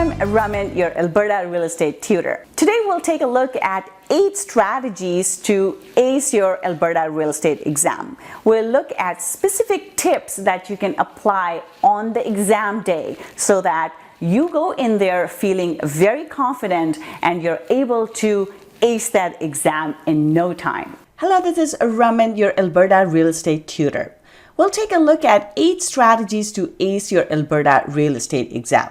I'm Raman, your Alberta Real Estate Tutor. Today we'll take a look at 8 strategies to ace your Alberta Real Estate Exam. We'll look at specific tips that you can apply on the exam day so that you go in there feeling very confident and you're able to ace that exam in no time. Hello, this is Raman, your Alberta Real Estate Tutor. We'll take a look at 8 strategies to ace your Alberta Real Estate Exam.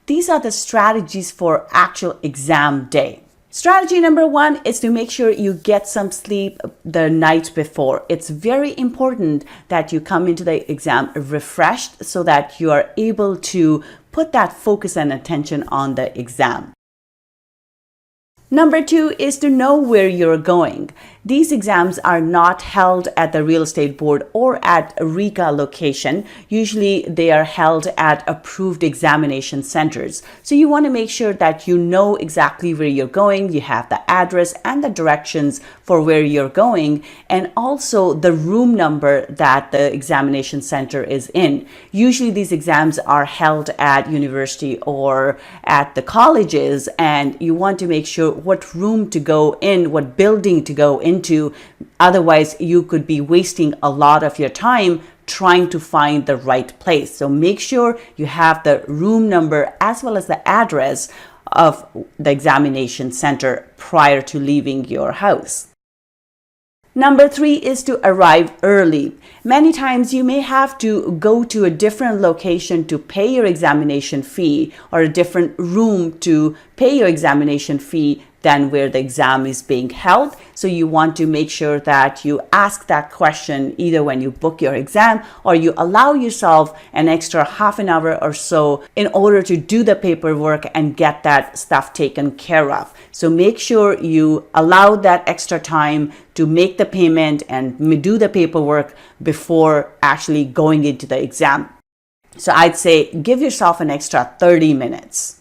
These are the strategies for actual exam day. Strategy number 1 is to make sure you get some sleep the night before. It's very important that you come into the exam refreshed so that you are able to put that focus and attention on the exam. Number 2 is to know where you're going. These exams are not held at the real estate board or at a RECA location. Usually they are held at approved examination centers. So you want to make sure that you know exactly where you're going. You have the address and the directions for where you're going, and also the room number that the examination center is in. Usually these exams are held at university or at the colleges, and you want to make sure what room to go in, what building to go into. Otherwise, you could be wasting a lot of your time trying to find the right place. So make sure you have the room number as well as the address of the examination center prior to leaving your house. Number 3 is to arrive early. Many times you may have to go to a different location to pay your examination fee, or a different room to pay your examination fee than where the exam is being held. So you want to make sure that you ask that question either when you book your exam, or you allow yourself an extra half an hour or so in order to do the paperwork and get that stuff taken care of. So make sure you allow that extra time to make the payment and do the paperwork before actually going into the exam. So I'd say give yourself an extra 30 minutes.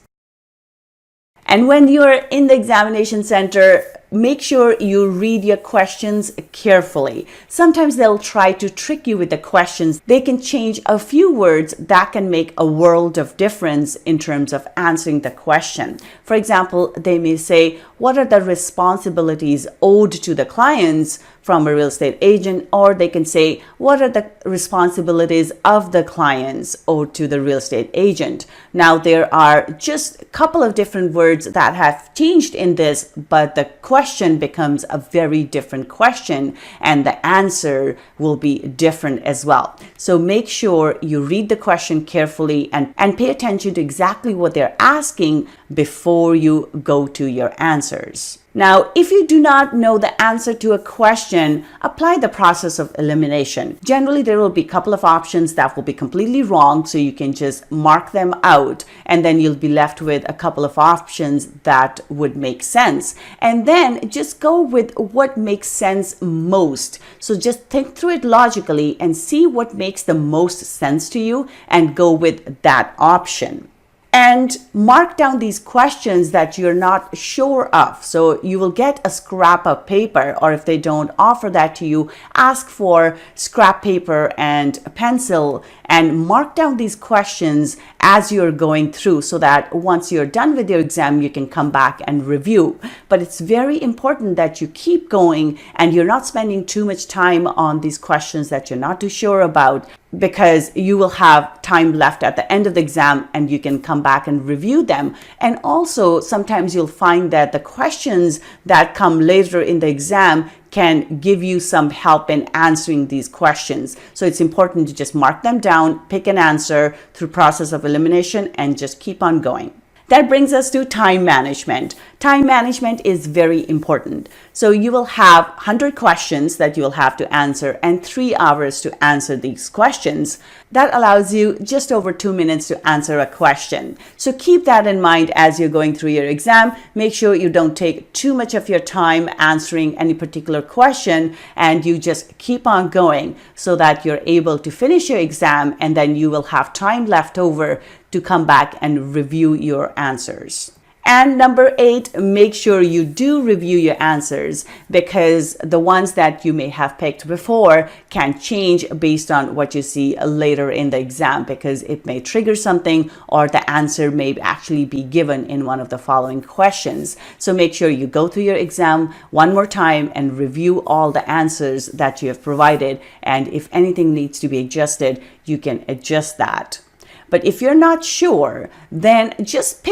And when you're in the examination center, make sure you read your questions carefully. Sometimes they'll try to trick you with the questions. They can change a few words that can make a world of difference in terms of answering the question. For example, they may say, what are the responsibilities owed to the clients from a real estate agent? Or they can say, what are the responsibilities of the clients owed to the real estate agent? Now, there are just a couple of different words that have changed in this, but the question becomes a very different question and the answer will be different as well. So make sure you read the question carefully and pay attention to exactly what they're asking before you go to your answers. Now, if you do not know the answer to a question, apply the process of elimination. Generally, there will be a couple of options that will be completely wrong, so you can just mark them out, and then you'll be left with a couple of options that would make sense. And then just go with what makes sense most. So just think through it logically and see what makes the most sense to you and go with that option. And mark down these questions that you're not sure of. So you will get a scrap of paper, or if they don't offer that to you, ask for scrap paper and a pencil and mark down these questions as you're going through, so that once you're done with your exam, you can come back and review. But it's very important that you keep going and you're not spending too much time on these questions that you're not too sure about, because you will have time left at the end of the exam and you can come back and review them. And also, sometimes you'll find that the questions that come later in the exam can give you some help in answering these questions. So it's important to just mark them down, pick an answer through process of elimination, and just keep on going. That brings us to time management. Time management is very important. So you will have 100 questions that you will have to answer and 3 hours to answer these questions. That allows you just over 2 minutes to answer a question. So keep that in mind as you're going through your exam. Make sure you don't take too much of your time answering any particular question, and you just keep on going so that you're able to finish your exam, and then you will have time left over to come back and review your answers. And number 8, make sure you do review your answers, because the ones that you may have picked before can change based on what you see later in the exam, because it may trigger something or the answer may actually be given in one of the following questions. So make sure you go through your exam one more time and review all the answers that you have provided. And if anything needs to be adjusted, you can adjust that. But if you're not sure, then just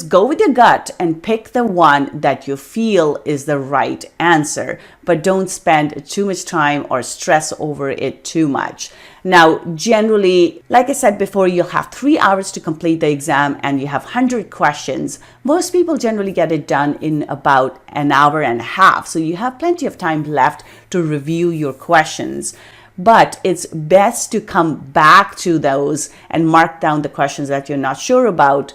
go with your gut and pick the one that you feel is the right answer. But don't spend too much time or stress over it too much. Now, generally, like I said before, you'll have 3 hours to complete the exam and you have 100 questions. Most people generally get it done in about an hour and a half. So you have plenty of time left to review your questions. But it's best to come back to those and mark down the questions that you're not sure about,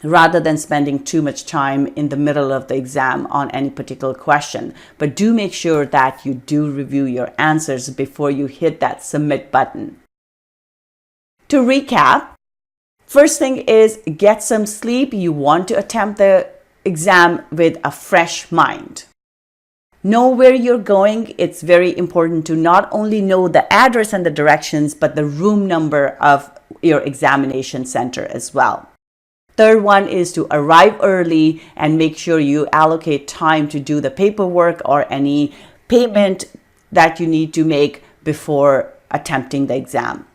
rather than spending too much time in the middle of the exam on any particular question. But do make sure that you do review your answers before you hit that submit button. To recap, first thing is get some sleep. You want to attempt the exam with a fresh mind. Know where you're going. It's very important to not only know the address and the directions, but the room number of your examination center as well. Third one is to arrive early and make sure you allocate time to do the paperwork or any payment that you need to make before attempting the exam.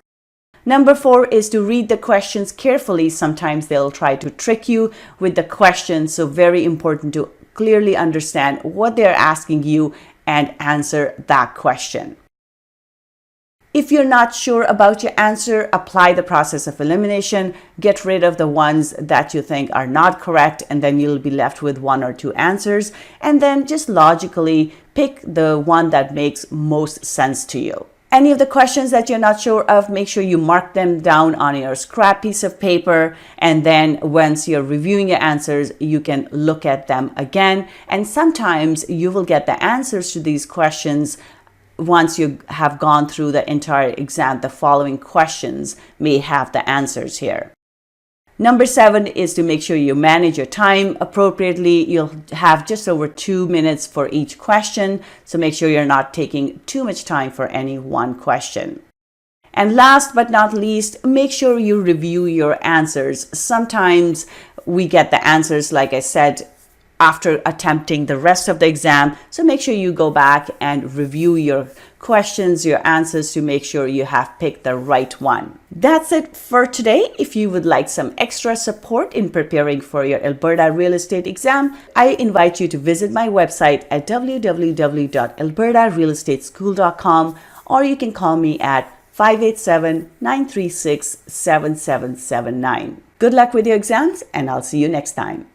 Number 4 is to read the questions carefully. Sometimes they'll try to trick you with the questions, so very important to clearly understand what they're asking you and answer that question. If you're not sure about your answer, apply the process of elimination. Get rid of the ones that you think are not correct, and then you'll be left with 1 or 2 answers. And then just logically pick the one that makes most sense to you. Any of the questions that you're not sure of, make sure you mark them down on your scrap piece of paper. And then once you're reviewing your answers, you can look at them again. And sometimes you will get the answers to these questions once you have gone through the entire exam. The following questions may have the answers here. Number 7 is to make sure you manage your time appropriately. You'll have just over 2 minutes for each question, so make sure you're not taking too much time for any one question. And last but not least, make sure you review your answers. Sometimes we get the answers, like I said, after attempting the rest of the exam. So make sure you go back and review your questions, your answers, to make sure you have picked the right one. That's it for today. If you would like some extra support in preparing for your Alberta Real Estate Exam, I invite you to visit my website at www.albertarealestateschool.com, or you can call me at 587-936-7779. Good luck with your exams, and I'll see you next time.